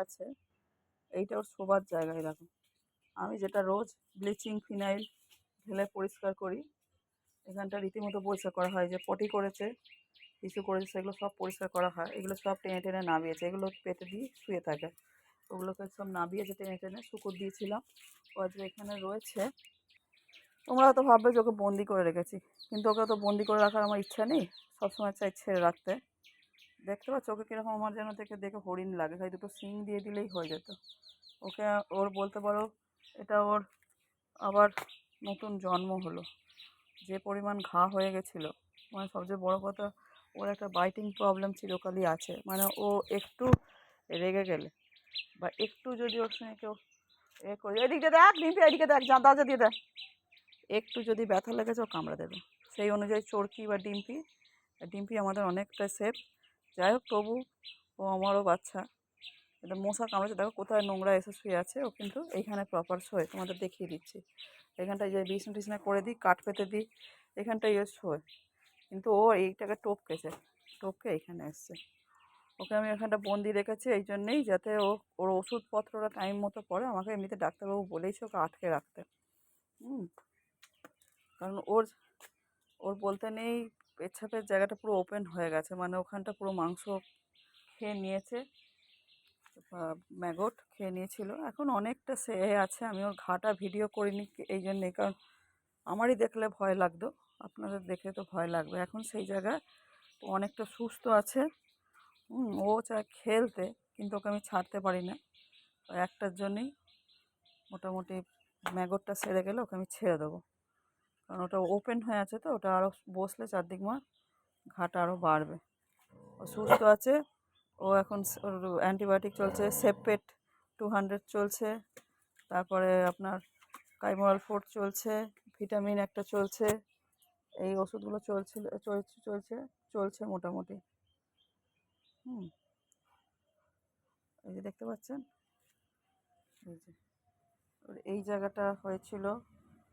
আছে, এইটা ওর শোবার জায়গায় রাখো। আমি যেটা রোজ ব্লিচিং ফিনাইল ঢেলে পরিষ্কার করি, এখানটা রীতিমতো পরিষ্কার করা হয়। যে পটি করেছে, কিছু করেছে, সেগুলো সব পরিষ্কার করা হয়। এগুলো সব টেনে টেনে নামিয়েছে, এগুলো পেতে দিয়ে শুয়ে থাকে। ওগুলোকে সব নামিয়েছে টেনে টেনে, শুকুর দিয়েছিলাম। ও আজকে এখানে রয়েছে। তোমরা হয়তো ভাববে যে ওকে বন্দি করে রেখেছি, কিন্তু ওকে তো বন্দি করে রাখার আমার ইচ্ছা নেই। সবসময় চাই ছেড়ে রাখতে। দেখতে পাচ্ছ ওকে কীরকম আমার যেন দেখে হরিণ লাগে, তাই দুটো শিং দিয়ে দিলেই হয়ে যেত। ওকে ওর বলতে পারো এটা ওর আবার নতুন জন্ম হলো। যে পরিমাণ ঘা হয়ে গেছিলো, মানে সবচেয়ে বড় কথা, ওর একটা বাইটিং প্রবলেম চিরকালই আছে। মানে ও একটু রেগে গেলে বা একটু যদি ওর সঙ্গে কেউ করে, এদিকে দেখ ডিম্পি, এদিকে দেখ, দরজা দিয়ে দেখ, একটু যদি ব্যথা লেগেছে ও কামড়ে দেবে। সেই অনুযায়ী চরকি বা ডিম্পি আমাদের অনেকটা সেফ। যাই হোক, তবু ও আমারও বাচ্চা। এটা মশা কামড়েছে, দেখো কোথায় নোংরা এসে শুয়ে আছে। ও কিন্তু এইখানে প্রপার শোয়, তোমাদের দেখিয়ে দিচ্ছি। এখানটায় যে বিছনা টিছনা করে দিই, কাঠ পেতে দিই, এখানটায় শোয়। কিন্তু ও এইটাকে টপকে এইখানে এসছে। ওকে আমি এখানটা বন্দি রেখেছি এই জন্যেই, যাতে ওর ওষুধপত্রটা টাইম মতো পড়ে। আমাকে এমনিতে ডাক্তারবাবু বলেইছে ওকে আটকে রাখতে। কারণ ওর বলতে নেই, পেচ্ছাপের জায়গাটা পুরো ওপেন হয়ে গেছে, মানে ওখানটা পুরো মাংস খেয়ে নিয়েছে, ম্যাগট খেয়ে নিয়েছিল। এখন অনেকটা সে আছে। আমি ওর ঘাটা ভিডিও করিনি এই জন্যেই, কারণ আমারই দেখলে ভয় লাগতো, আপনাদের দেখে তো ভয় লাগবে। এখন সেই জায়গায় ও অনেকটা সুস্থ আছে। ও চায় খেলতে, কিন্তু ওকে আমি ছাড়তে পারি না। একটার জন্যেই মোটামুটি ম্যাগটটা সেরে গেলে ওকে আমি ছেড়ে দেবো, কারণ ওটা ওপেন হয়ে আছে। তো ওটা আরও বসলে চারদিক ঘাটা আরও বাড়বে। ও সুস্থ আছে। ও এখন ওর অ্যান্টিবায়োটিক চলছে, সেপেট 200 চলছে, তারপরে আপনার কাইমোরাল 4 চলছে, ভিটামিন একটা চলছে। এই ওষুধগুলো চলছে মোটামুটি। এই যে দেখতে পাচ্ছেন, এই জায়গাটা হয়েছিল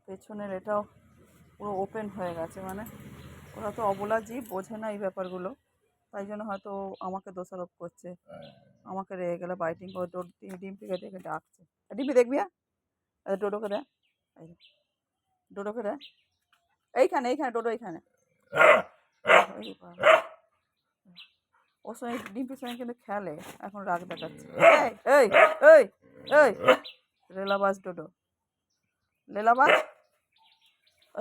পেছনের, এটাও পুরো ওপেন হয়ে গেছে। মানে ওরা তো অবলা জীব, বোঝে না এই ব্যাপারগুলো, তাই জন্য হয়তো আমাকে দোষারোপ করছে। আমাকে রেগে গেলে বাইটিং করে ডিম্পিকে দেখে ডাকছে, ডিম্পি দেখবি ডোডোকে দেয়, ডোডোকে দেয়, এইখানে ডোডো এইখানে। ওর সঙ্গে ডিম্পির সঙ্গে কিন্তু খেলে, এখন রাগ দেখাচ্ছে। এই এই এই লেলাবাজ ডোডো, লেলাবাজ, ও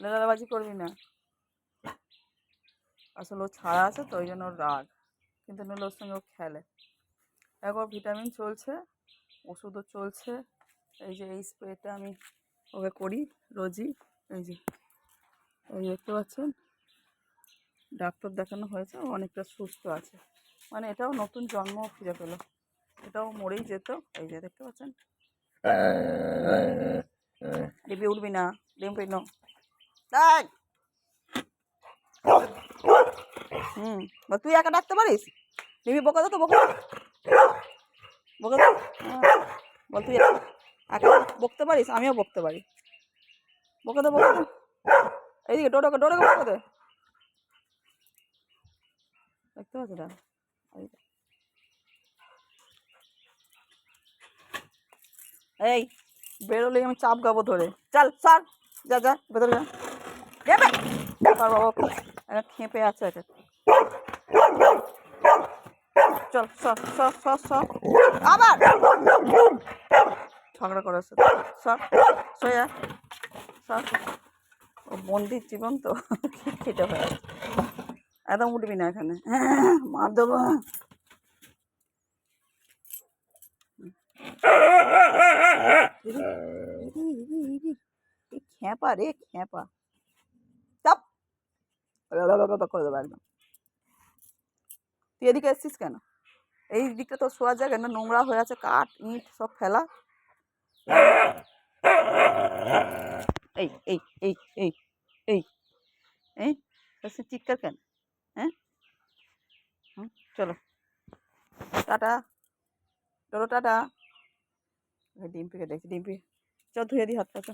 লেলাবাজি করবি না। আসলে ও ছাড়া আছে তো, ওই জন্য ওর রাগ, কিন্তু নইলে ওর সঙ্গে ও খেলে। একবার ভিটামিন চলছে, ওষুধও চলছে। এই যে এই স্প্রেটা আমি ওকে করি রোজই। এই যে দেখতে পাচ্ছেন, ডাক্তার দেখানো হয়েছে, ও অনেকটা সুস্থ আছে। মানে এটাও নতুন জন্ম ফিরে পেল, এটাও মরেই যেত। এই যে দেখতে পাচ্ছেন, ডিম্পি উঠবি না, ডিম্পি নো, দেখ। তুই একা ডাকতে পারিস? ডিম্পি বকে দে তো, বকে দে। বল তুই একা বকতে পারিস? আমিও বকতে পারি, বকে দে। এইদিকে ডোডোকে বকে দে। দেখতে পাচ্ছি না, এই বেরোলেই আমি চাপ গাবো ধরে। চল সর, যা ভেতরে যা, বাবা খেপে আছে এটা। চল সর আবার ঝগড়া করে সর, সোয়া সর। ও বন্দির জীবন তো, খিটখিটে হয়ে আছে। একদম উঠবি না এখানে, মার দেবো। খেপা রে খেপা, চাপ করে দেবো একদম। তুই এদিকে এসছিস কেন? এই দিকটা তো শোয়ার জায়গা না, নোংরা হয়ে আছে, কাঠ ইট সব ফেলা। এই এই এই এই এই এই চিৎকার কেন? হ্যাঁ, চলো টাটা, চলো টাটা। ডিম্পিকে দেখছি, ডিম্পি চল ধুয়ে দিই হাত পা।